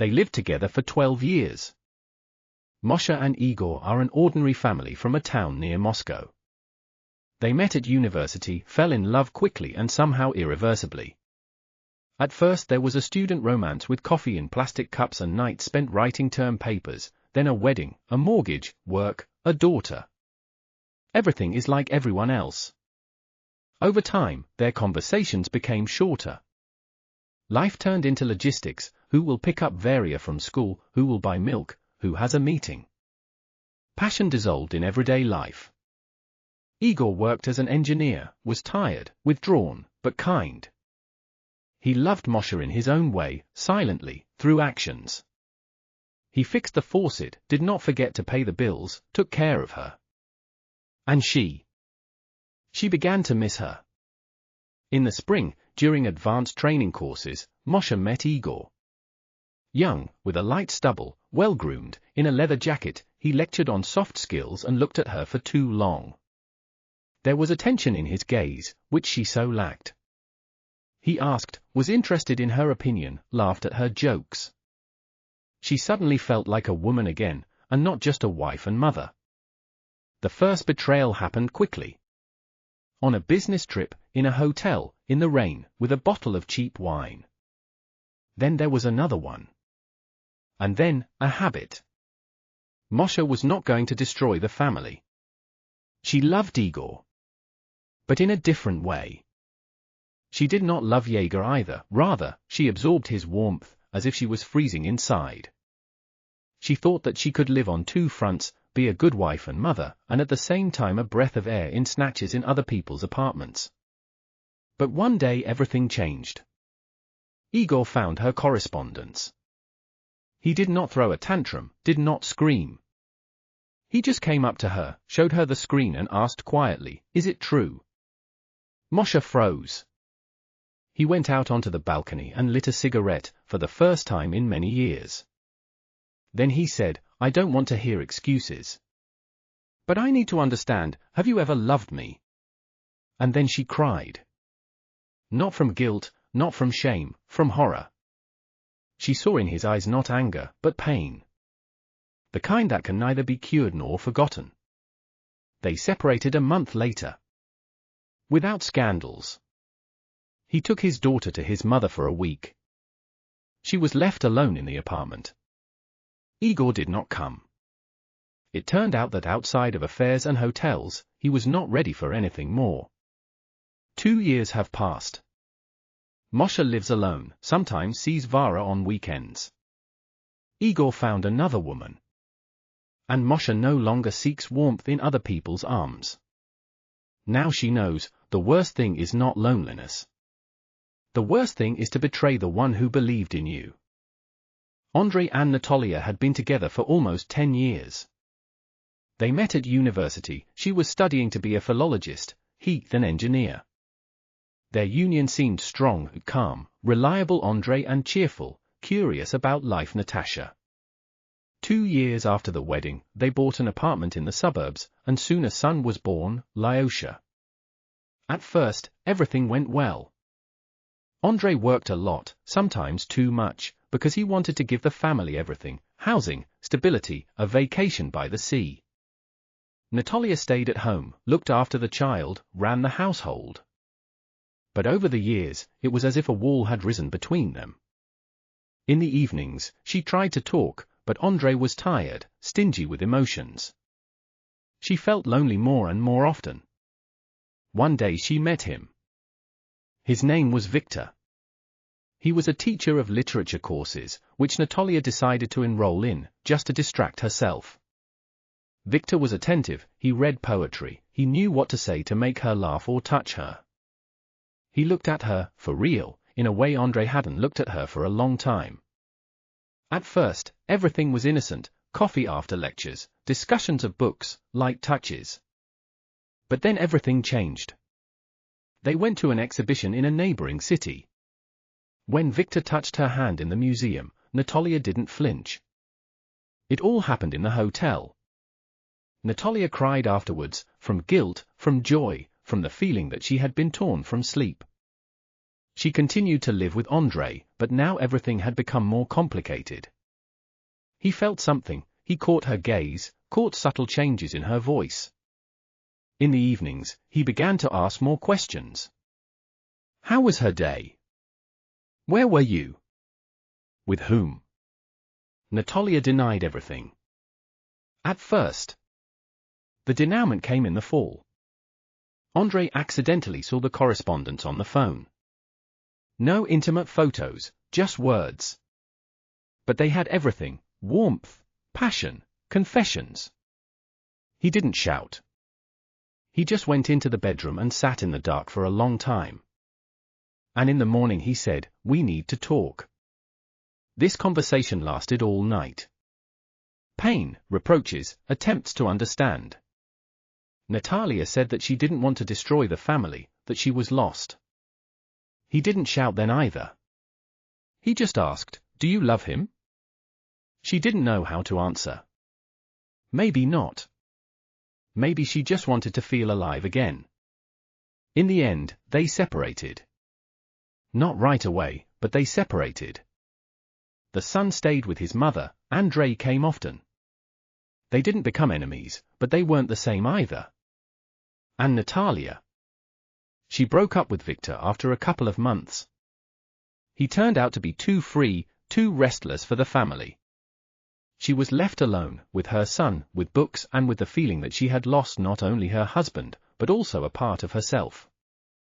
They lived together for 12 years. Moshe and Igor are an ordinary family from a town near Moscow. They met at university, fell in love quickly and somehow irreversibly. At first there was a student romance with coffee in plastic cups and nights spent writing term papers, then a wedding, a mortgage, work, a daughter. Everything is like everyone else. Over time, their conversations became shorter. Life turned into logistics: who will pick up Varia from school, who will buy milk, who has a meeting. Passion dissolved in everyday life. Igor worked as an engineer, was tired, withdrawn, but kind. He loved Moshe in his own way, silently, through actions. He fixed the faucet, did not forget to pay the bills, took care of her. And she began to miss her. In the spring, during advanced training courses, Moshe met Igor. Young, with a light stubble, well-groomed, in a leather jacket, he lectured on soft skills and looked at her for too long. There was a tension in his gaze, which she so lacked. He asked, was interested in her opinion, laughed at her jokes. She suddenly felt like a woman again, and not just a wife and mother. The first betrayal happened quickly. On a business trip, in a hotel, in the rain, with a bottle of cheap wine. Then there was another one. And then, a habit. Moshe was not going to destroy the family. She loved Igor. But in a different way. She did not love Jaeger either, rather, she absorbed his warmth, as if she was freezing inside. She thought that she could live on two fronts, be a good wife and mother, and at the same time a breath of air in snatches in other people's apartments. But one day everything changed. Igor found her correspondence. He did not throw a tantrum, did not scream. He just came up to her, showed her the screen and asked quietly, "Is it true?" Moshe froze. He went out onto the balcony and lit a cigarette, for the first time in many years. Then he said, "I don't want to hear excuses. But I need to understand, have you ever loved me?" And then she cried. Not from guilt, not from shame, from horror. She saw in his eyes not anger, but pain. The kind that can neither be cured nor forgotten. They separated a month later. Without scandals. He took his daughter to his mother for a week. She was left alone in the apartment. Igor did not come. It turned out that outside of affairs and hotels, he was not ready for anything more. 2 years have passed. Moshe lives alone, sometimes sees Vara on weekends. Igor found another woman. And Moshe no longer seeks warmth in other people's arms. Now she knows, the worst thing is not loneliness. The worst thing is to betray the one who believed in you. Andrei and Natalia had been together for almost 10 years. They met at university, she was studying to be a philologist, he an engineer. Their union seemed strong, calm, reliable Andrei and cheerful, curious about life Natasha. 2 years after the wedding, they bought an apartment in the suburbs, and soon a son was born, Lyosha. At first, everything went well. Andrei worked a lot, sometimes too much, because he wanted to give the family everything: housing, stability, a vacation by the sea. Natalia stayed at home, looked after the child, ran the household. But over the years, it was as if a wall had risen between them. In the evenings, she tried to talk, but Andrei was tired, stingy with emotions. She felt lonely more and more often. One day she met him. His name was Victor. He was a teacher of literature courses, which Natalia decided to enroll in, just to distract herself. Victor was attentive, he read poetry, he knew what to say to make her laugh or touch her. He looked at her, for real, in a way Andrei hadn't looked at her for a long time. At first, everything was innocent: coffee after lectures, discussions of books, light touches. But then everything changed. They went to an exhibition in a neighboring city. When Victor touched her hand in the museum, Natalia didn't flinch. It all happened in the hotel. Natalia cried afterwards, from guilt, from joy, from the feeling that she had been torn from sleep. She continued to live with Andrei, but now everything had become more complicated. He felt something, he caught her gaze, caught subtle changes in her voice. In the evenings, he began to ask more questions. How was her day? Where were you? With whom? Natalia denied everything. At first. The denouement came in the fall. Andrei accidentally saw the correspondence on the phone. No intimate photos, just words. But they had everything: warmth, passion, confessions. He didn't shout. He just went into the bedroom and sat in the dark for a long time. And in the morning he said, "We need to talk." This conversation lasted all night. Pain, reproaches, attempts to understand. Natalia said that she didn't want to destroy the family, that she was lost. He didn't shout then either. He just asked, "Do you love him?" She didn't know how to answer. Maybe not. Maybe she just wanted to feel alive again. In the end, they separated. Not right away, but they separated. The son stayed with his mother, Andrei came often. They didn't become enemies, but they weren't the same either. And Natalia? She broke up with Victor after a couple of months. He turned out to be too free, too restless for the family. She was left alone, with her son, with books, and with the feeling that she had lost not only her husband, but also a part of herself.